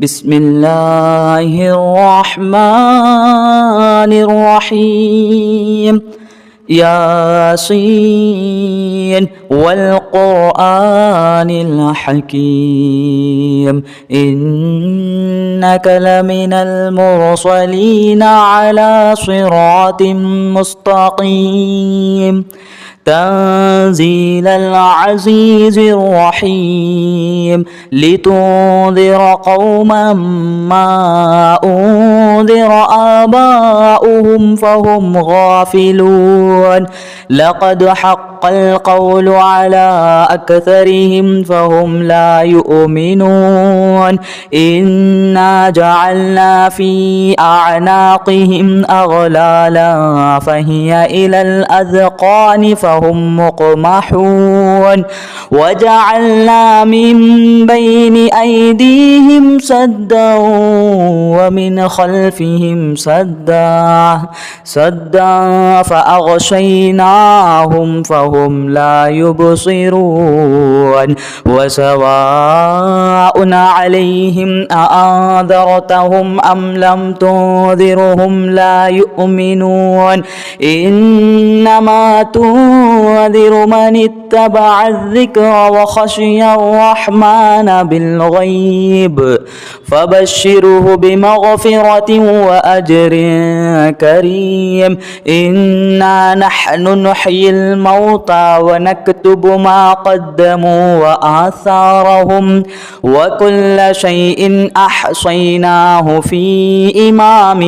بسم الله الرحمن الرحيم. ياسين والقرآن الحكيم إنك لمن المرسلين على صراط مستقيم تنزيل العزيز الرحيم لتنذر قوما ما أنذر آباؤهم فهم غافلون لقد حق القول على أكثرهم فهم لا يؤمنون إنا جعلنا في أعناقهم أغلالا فهي إلى الأذقان فهم مقمحون وجعلنا من بين أيديهم سدا ومن خلفهم سدا فأغشيناهم فهم لا يبصرون وسواء عليهم أأنذرتهم أم لم تنذرهم لا يؤمنون إنما تنذر من اتبع الذكر وخشي الرحمن بالغيب فبشره بمغفرة وأجر كريم إنا نحن نحيي الموتى ونكتب ما قدموا وآثارهم وكل شيء أحصيناه في إمام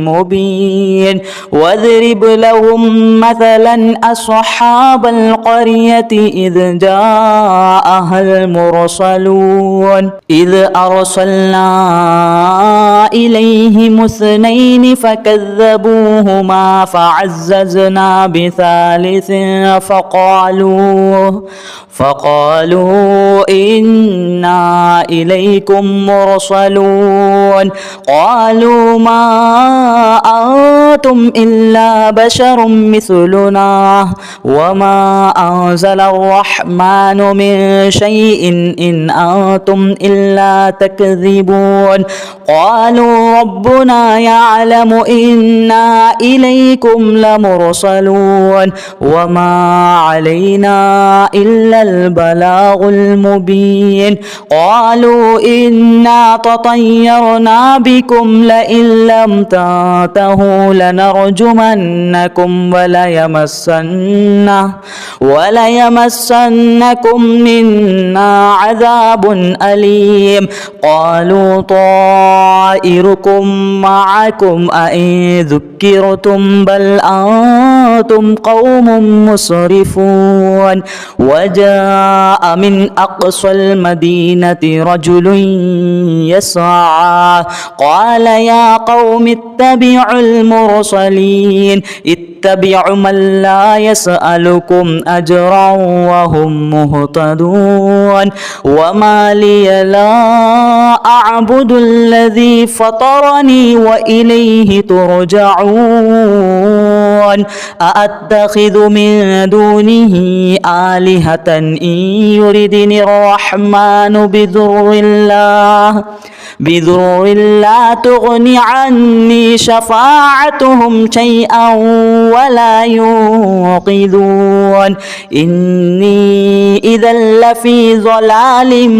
مبين واضرب لهم مثلا أصحاب القرية إذ جاءها المرسلون إذ أرسلنا إليهم اثنين فكذبوهما فعززنا بثالث فقالوا إنا إليكم مرسلون قالوا ما أنتم إلا بشر مثلنا وما أنزل الرحمن من شيء إن أنتم إلا تكذبون قالوا ربنا يعلم إنا إليكم لمرسلون وما علينا إلا البلاغ المبين قالوا إنا تطيرنا بكم لئن لم تنتهوا لنرجمنكم وليمسنكم منا عذاب أليم قالوا طائركم معكم أئن ذكرتم بل أنتم قوم مسرفون وجاء من أقصى المدينة رجل يسعى قال يا قوم اتبعوا المرسلين اتبعوا من لا يسألكم أجرا وهم مهتدون وما لي لا أعبد الذي فطرني وإليه ترجعون أأتخذ من دونه آلهة إن يردني الرحمن بضر لا تغني عني شفاعتهم شيئا ولا ينقذون إني إذا لفي ضلال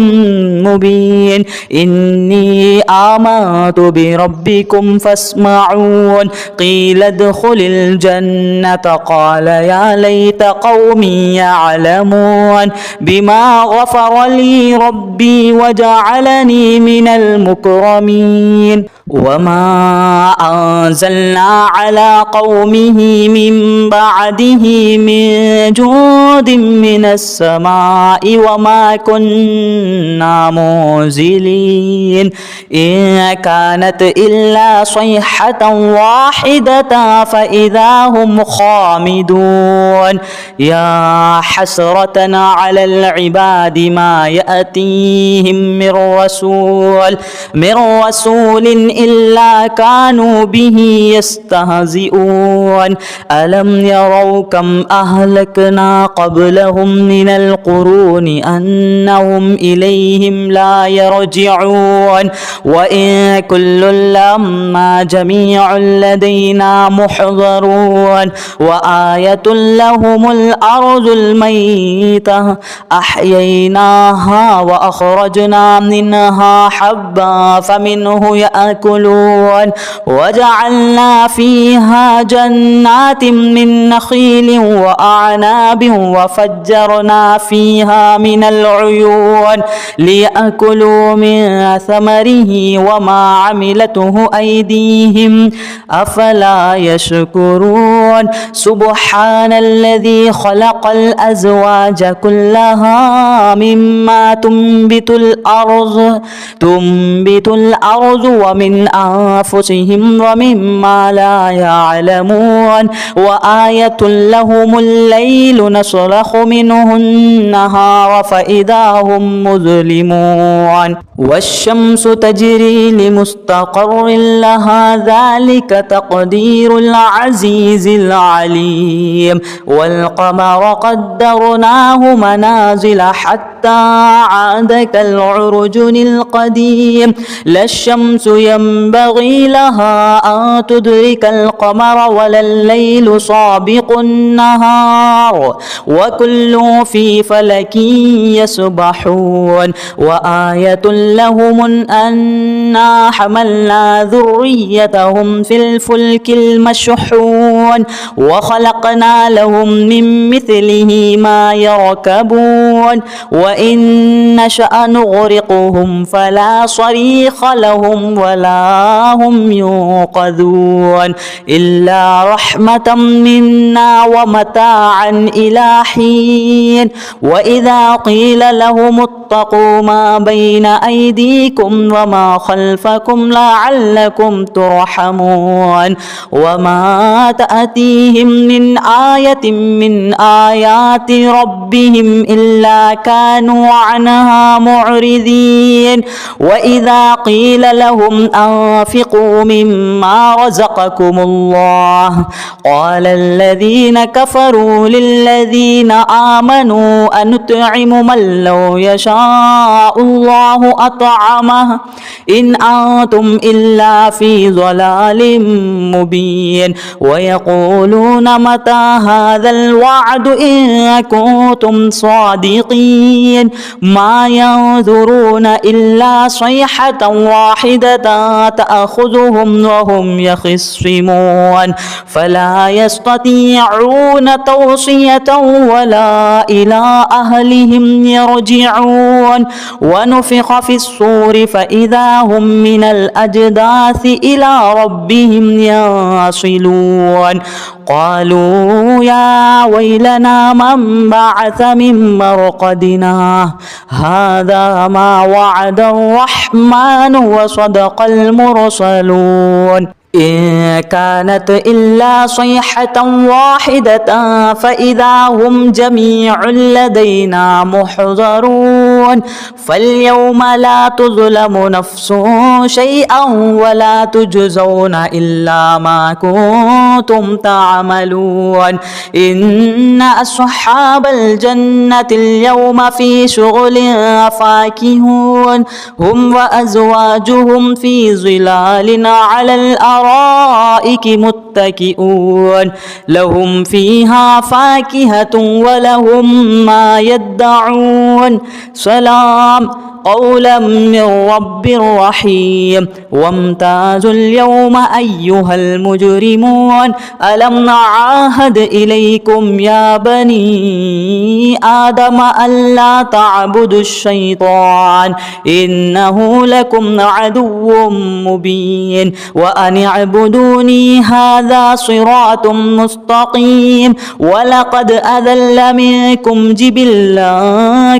مبين إني آمنت بربكم فاسمعون قيل ادخل الجنة قال يا ليت قومي يعلمون بما غفر لي ربي وجعلني من المكرمين وما أنزلنا على قومه من بعده من جود من السماء وما كنا منزلين إن كانت إلا صيحة واحدة فإذا هم خامدون يا حسرة على العباد ما يأتيهم من رسول من رسول إلا كانوا به يستهزئون ألم يروا كم أهلكنا قبلهم من القرون أنهم إليهم لا يرجعون وإن كل لما جميع لدينا محضرون وآية لهم الأرض الميتة أحييناها وأخرجنا منها حبا فمنه يأكلون وجعلنا فيها جنات من نخيل وأعناب وفجرنا فيها من العيون ليأكلوا من ثمره وما عملته أيديهم أفلا يشكرون سبحان الذي خلق الأزواج كلها مما تنبت الأرض ومن أنفسهم ومما لا يعلمون وآية لهم الليل نسلخ منه النهار فإذا هم مظلمون والشمس تجري لمستقر لها ذلك تقدير العزيز العليم والقمر قدرناه منازل حتى عاد كالعرجن القديم لا الشمس ينبغي لها أن تدرك القمر ولا الليل سابق النهار وكل في فلك يسبحون وآية لهم أنا حملنا ذريتهم في الفلك المشحون وخلقنا لهم من مثله ما يركبون وإن نشأ نغرقهم فلا صريخ لهم ولا هم ينقذون إلا رحمة منا ومتاعا إلى حين وإذا قيل لهم اتقوا ما بين أيديكم وما خلفكم لعلكم ترحمون وما تأتيهم من آية من آيات ربهم إلا كانوا عنها معرضين وإذا قيل لهم أنفقوا مما رزقكم الله قال الذين كفروا للذين آمنوا أنطعم من لو يشاء الله أطعمه إن أنتم إلا في ضلال مبين ويقولون متى هذا الوعد إن كنتم صادقين ما ينظرون إلا صيحة واحدة تأخذهم وهم يخصمون فلا يستطيعون توصية ولا إلى أهلهم يرجعون ونفخ في الصور فإذا هم من الأجداث إلى ربهم ينصلون قالوا يا ويلنا من بعث من مرقدنا هذا ما وعد الرحمن وصدق المرسلون إن كانت إلا صيحة واحدة فإذا هم جميع لدينا محضرون فاليوم لا تظلم نفس شيئا ولا تجزون إلا ما كنتم تعملون إن أصحاب الجنة اليوم في شغل فاكهون هم وأزواجهم في ظلال على الأرائك متكئون لهم فيها فاكهة ولهم ما يدعون سلام قولا من رب رحيم وامتازوا اليوم أيها المجرمون ألم نعاهد إليكم يا بني آدم ألا تعبدوا الشيطان إنه لكم عدو مبين وأن اعبدوني هذا صراط مستقيم ولقد أذل منكم جبلا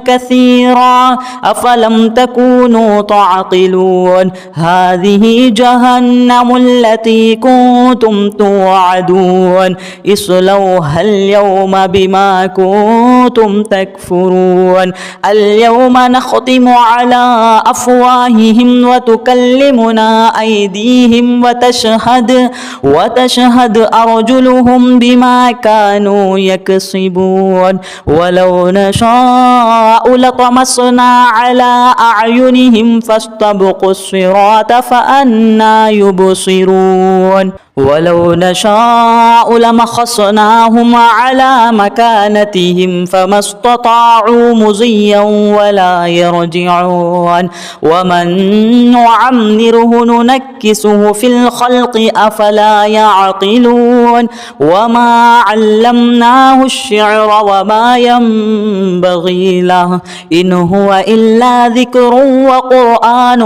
كثيرا أفلم أولم تكونوا تعقلون هذه جهنم التي كنتم توعدون اصلوها اليوم بما كنتم تكفرون اليوم نختم على أفواههم وتكلمنا أيديهم وتشهد أرجلهم بما كانوا يكسبون ولو نشاء لطمسنا على أعينهم فاستبقوا الصراط فأنى يبصرون ولو نشاء لمخصناهم على مكانتهم فما استطاعوا مضيا ولا يرجعون ومن نعمره ننكسه في الخلق أفلا يعقلون وما علمناه الشعر وما ينبغي له إن هو إلا ذكر وقرآن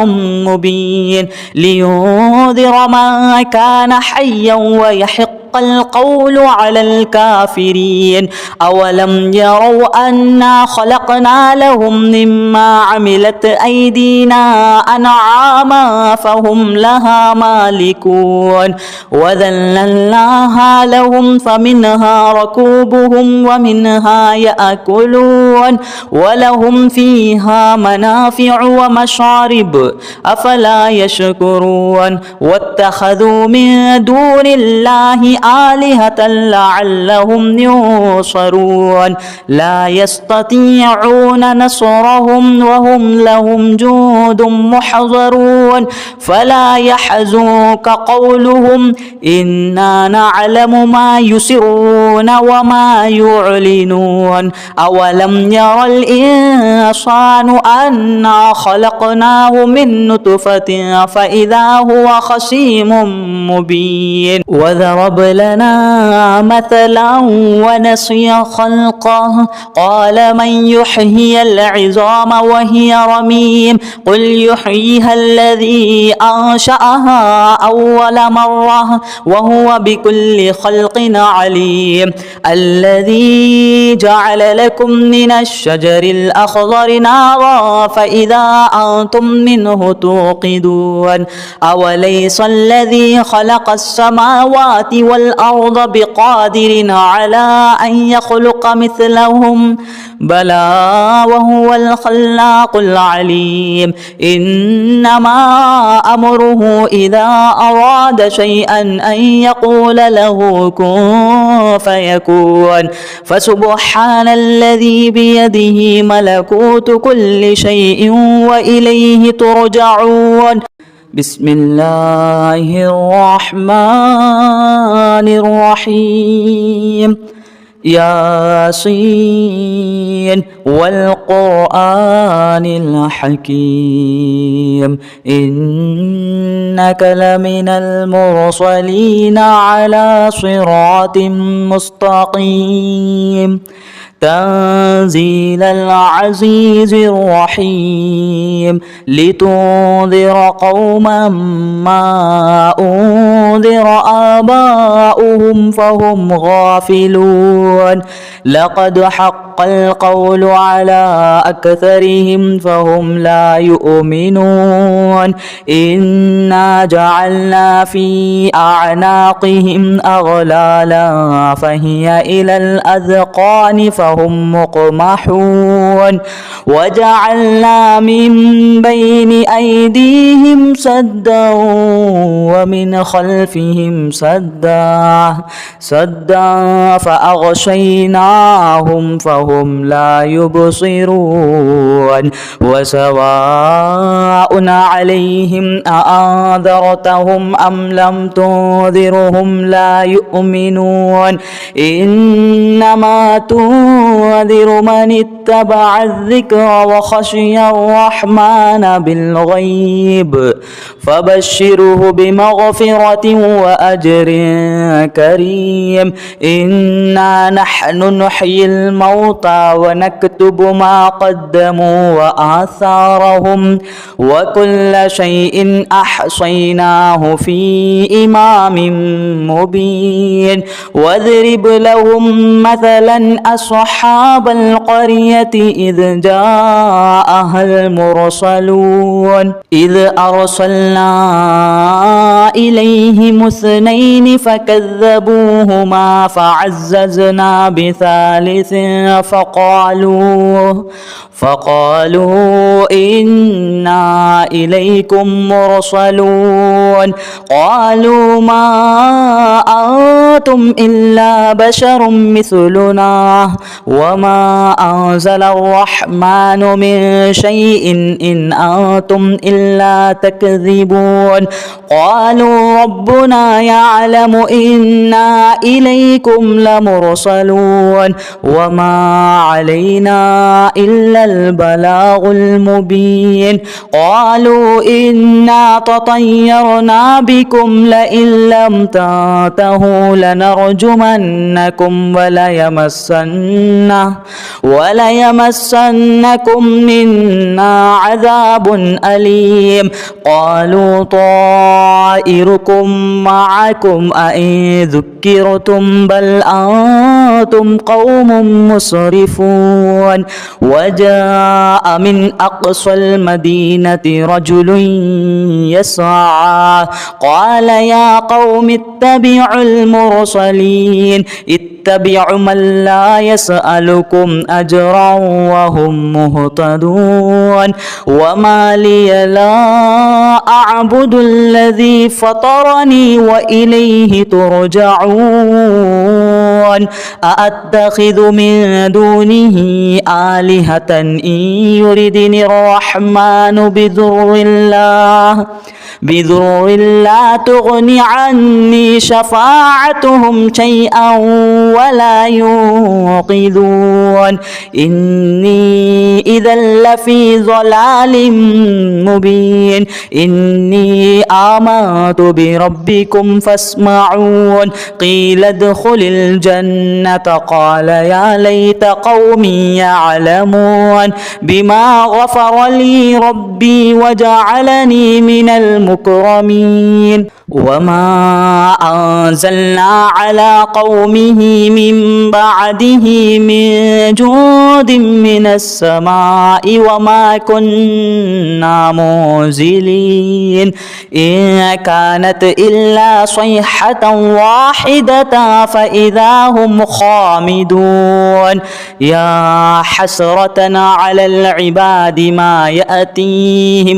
مبين لينذر من كان حيا ويحق القول على الكافرين أولم يروا أنا خلقنا لهم مما عملت أيدينا أنعاما فهم لها مالكون وذللناها لهم فمنها ركوبهم ومنها يأكلون ولهم فيها منافع ومشارب أفلا يشكرون واتخذوا من دون الله آلهة لعلهم ينصرون لا يستطيعون نصرهم وهم لهم جند محضرون فلا يحزنك قولهم إنا نعلم ما يسرون وما يعلنون أولم ير الإنسان أنا خلقناه من نطفة فإذا هو خصيم مبين وضرب لنا مثلا ونسي خلقه قال من يحيي العظام وهي رميم قل يحييها الذي أنشأها أول مرة وهو بكل خلق عليم الذي جعل لكم من الشجر الأخضر نارا فإذا أنتم منه توقدون أوليس الذي خلق السماوات والأرض بقادر على أن يخلق مثلهم بلى وهو الخلاق العليم إنما أمره إذا أراد شيئا أن يقول له كن فيكون فسبحان الذي بيده ملكوت كل شيء وإليه ترجعون بسم الله الرحمن الرحيم ياسين والقرآن الحكيم إنك لمن المرسلين على صراط مستقيم تنزيل العزيز الرحيم لتنذر قوما ما أنذر آباؤهم فهم غافلون لقد حق القول على أكثرهم فهم لا يؤمنون إنا جعلنا في أعناقهم أغلالا فهي إلى الأذقان فهم مقمحون وجعلنا من بين أيديهم سدا ومن خلفهم سدا فأغشيناهم فهم لا يبصرون وسواء عليهم أأنذرتهم أم لم تنذرهم لا يؤمنون إنما تنذر من اتبع الذكر وخشي الرحمن بالغيب فبشره بمغفرة وأجر كريم إنا نحن نحيي الموتى ونكتب ما قدموا وآثارهم وكل شيء أحصيناه في إمام مبين واضرب لهم مثلا أصحاب أصحاب القرية إذ جاءها المرسلون إذ أرسلنا إليهم اثنين فكذبوهما فعززنا بثالث فقالوا إنا إليكم مرسلون قالوا ما أنتم إلا بشر مثلنا وما أنزل الرحمن من شيء إن أنتم إلا تكذبون قالوا ربنا يعلم إنا إليكم لمرسلون وما علينا إلا البلاغ المبين قالوا إنا تطيرنا بكم لئن لم تنتهوا لنرجمنكم وليمسنكم منا عذاب أليم قالوا طائركم معكم أئن ذكرتم بل أنتم قوم مسرفون وجاء من أقصى المدينة رجل يسعى قال يا قوم اتبعوا المرسلين اتبعوا من لا يسألكم أجرا وهم مهتدون وما لي لا أعبد الذي فطرني وإليه ترجعون أأتخذ من دونه آلهة إن يردني الرحمن بذر لا تغني عني شفاعتهم شيئا ولا ينقذون إني إذا لفي ضلال مبين إني آمنت بربكم فاسمعون قيل ادخل الجنة قال يا ليت قومي يعلمون بما غفر لي ربي وجعلني من المكرمين وما أنزلنا على قومه من بعده من جود من السماء وما كنا منزلين إن كانت إلا صيحة واحدة فإذا هم خامدون يا حسرة على العباد ما يأتيهم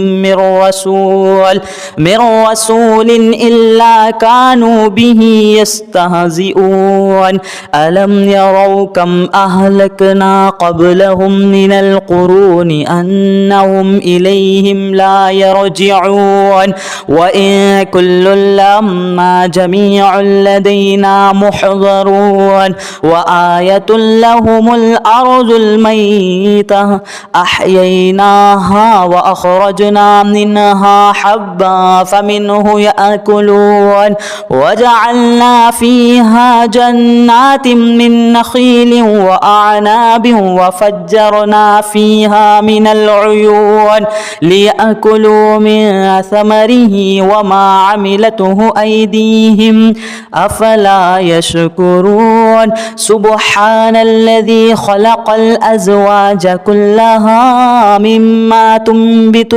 من رسول إلا كانوا به يستهزئون ألم يروا كم أهلكنا قبلهم من القرون أنهم إليهم لا يرجعون وإن كل لما جميع لدينا محضرون وآية لهم الأرض الميتة أحييناها وأخرجنا منها حبا فمنه يأكلون وجعلنا فيها جنات من نخيل وأعناب وفجرنا فيها من العيون ليأكلوا من ثمره وما عملته أيديهم أفلا يشكرون سبحان الذي خلق الأزواج كلها مما تنبت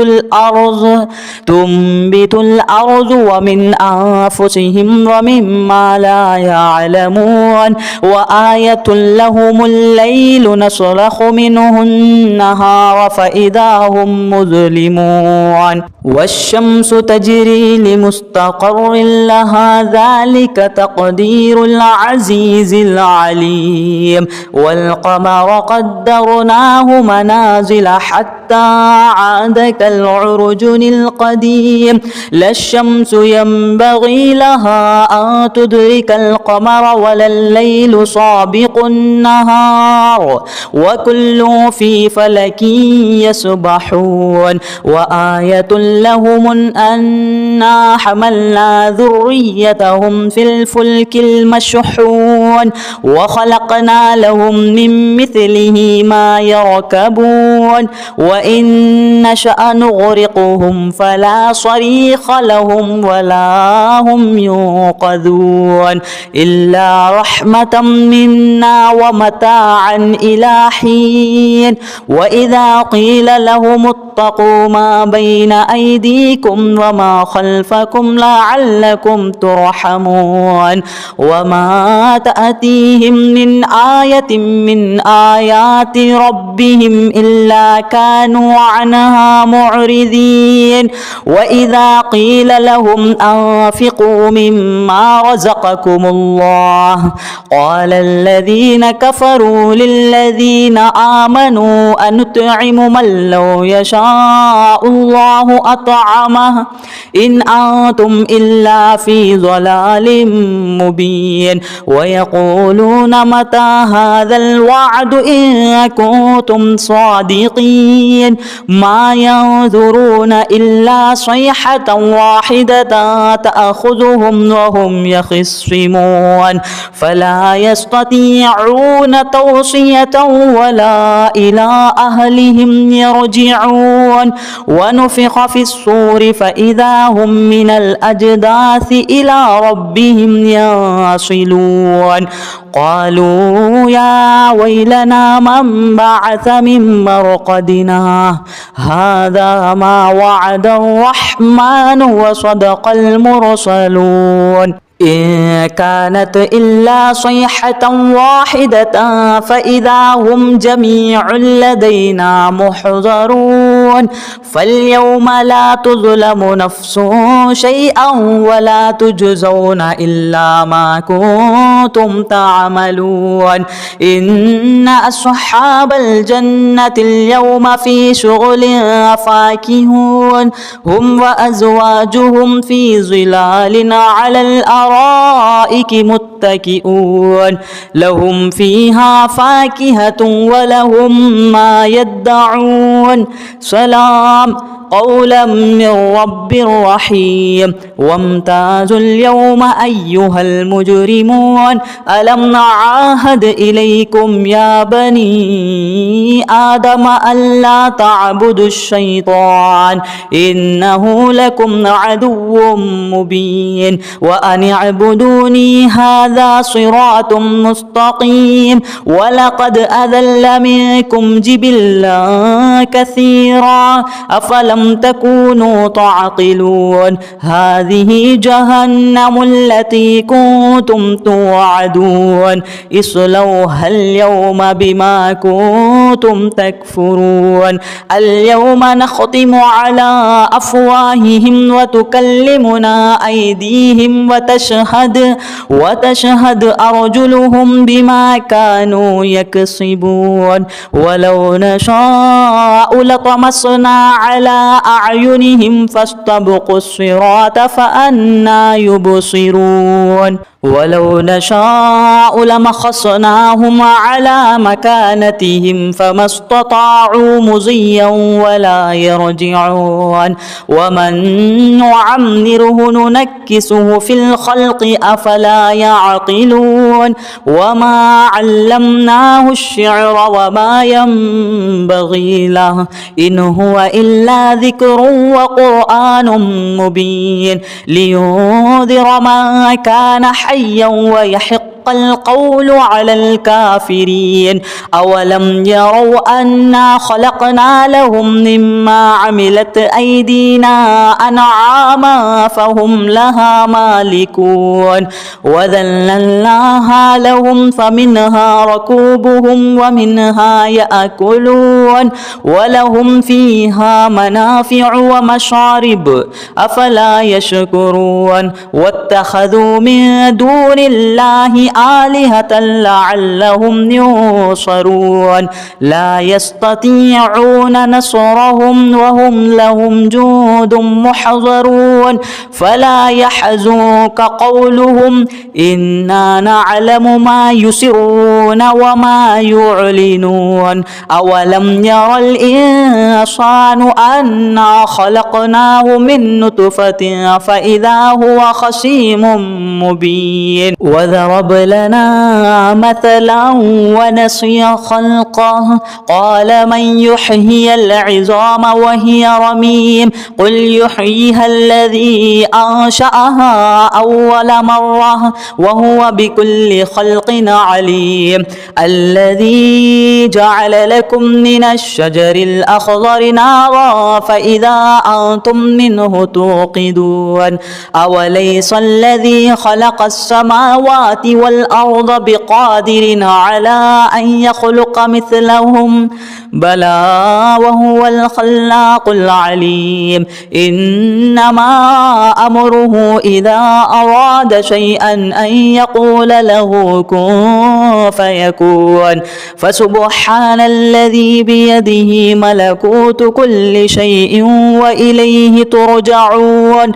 الأرض ومن أنفسهم ومما لا يعلمون وآية لهم الليل نسلخ منه النهار فإذا هم مظلمون والشمس تجري لمستقر لها ذلك تقدير العزيز العليم والقمر قدرناه منازل حتى عاد كالعرجن القديم لا الشمس ينبغي لها أن تدرك القمر ولا الليل سابق النهار وكل في فلك يسبحون وآية لهم أنا حملنا ذريتهم في الفلك المشحون وخلقنا لهم من مثله ما يركبون وإن نشأ نغرقهم فلا صريخ لهم ولا هم ينقذون إلا رحمة منا ومتاعا إلى حين وإذا قيل لهم اتقوا ما بين أيديكم وما خلفكم لعلكم ترحمون وما تأتيهم من آية من آيات ربهم إلا كانوا عنها معرضين وإذا قيل لهم أنفقوا مما رزقكم الله قال الذين كفروا للذين آمنوا أنطعم من لو يشاء الله أطعمه إن أنتم إلا في ضلال مبين ويقولون متى هذا الوعد إن كنتم صادقين ما ينظرون إلا صيحة واحدة تأخذهم وهم يخصمون فلا يستطيعون توصية ولا إلى أهلهم يرجعون ونفخ في الصور فإذا هم من الأجداث إلى ربهم ينصلون قالوا يا ويلنا من بعث من مرقدنا هذا ما وعد الرحمن وصدق المرسلون إن كانت إلا صيحة واحدة فإذا هم جميع لدينا محضرون فاليوم لا تظلم نفس شيئا ولا تجزون إلا ما كنتم تعملون إن أصحاب الجنة اليوم في شغل فاكهون هم وأزواجهم في ظلال على الأرائك متكئون لهم فيها فاكهة ولهم ما يدعون سلام قولا من رب رحيم وامتازوا اليوم أيها المجرمون ألم نعاهد إليكم يا بني آدم ألا تعبدوا الشيطان إنه لكم عدو مبين وأن اعبدوني هذا صراط مستقيم ولقد أذل منكم جبلا كثيرا أفلم تكونوا تعقلون هذه جهنم التي كنتم توعدون اصلوها اليوم بما كنتم تكفرون اليوم نختم على أفواههم وتكلمنا أيديهم وتشهد أرجلهم بما كانوا يكسبون ولو نشاء لطمسنا على أعينهم فاستبقوا الصراط فأنى يبصرون ولو نشاء لمخصناهم على مكانتهم فما استطاعوا مضيا ولا يرجعون ومن نعمره ننكسه في الخلق أفلا يعقلون وما علمناه الشعر وما ينبغي له إن هو إلا ذكر وقرآن مبين لينذر من كان حيا ويحق القول على الكافرين أولم يروا أنا خلقنا لهم مما عملت أيدينا أنعاما فهم لها مالكون وذللناها لهم فمنها ركوبهم ومنها يأكلون ولهم فيها منافع ومشارب أفلا يشكرون واتخذوا من دون الله آلهة لعلهم ينصرون لا يستطيعون نصرهم وهم لهم جند محضرون فلا يحزنك قولهم إنا نعلم ما يسرون وما يعلنون أولم ير الإنسان أنا خلقناه من نطفة فإذا هو خصيم مبين وضربنا لنا مثلا ونسي خلقه قال من يحيي العظام وهي رميم قل يحييها الذي أنشأها أول مرة وهو بكل خلق عليم الذي جعل لكم من الشجر الأخضر نارا فإذا أنتم منه توقدون أوليس الذي خلق السماوات والأرض بقادر على أن يخلق مثلهم بلى وهو الخلاق العليم إنما أمره إذا أراد شيئا أن يقول له كن فيكون فسبحان الذي بيده ملكوت كل شيء وإليه ترجعون.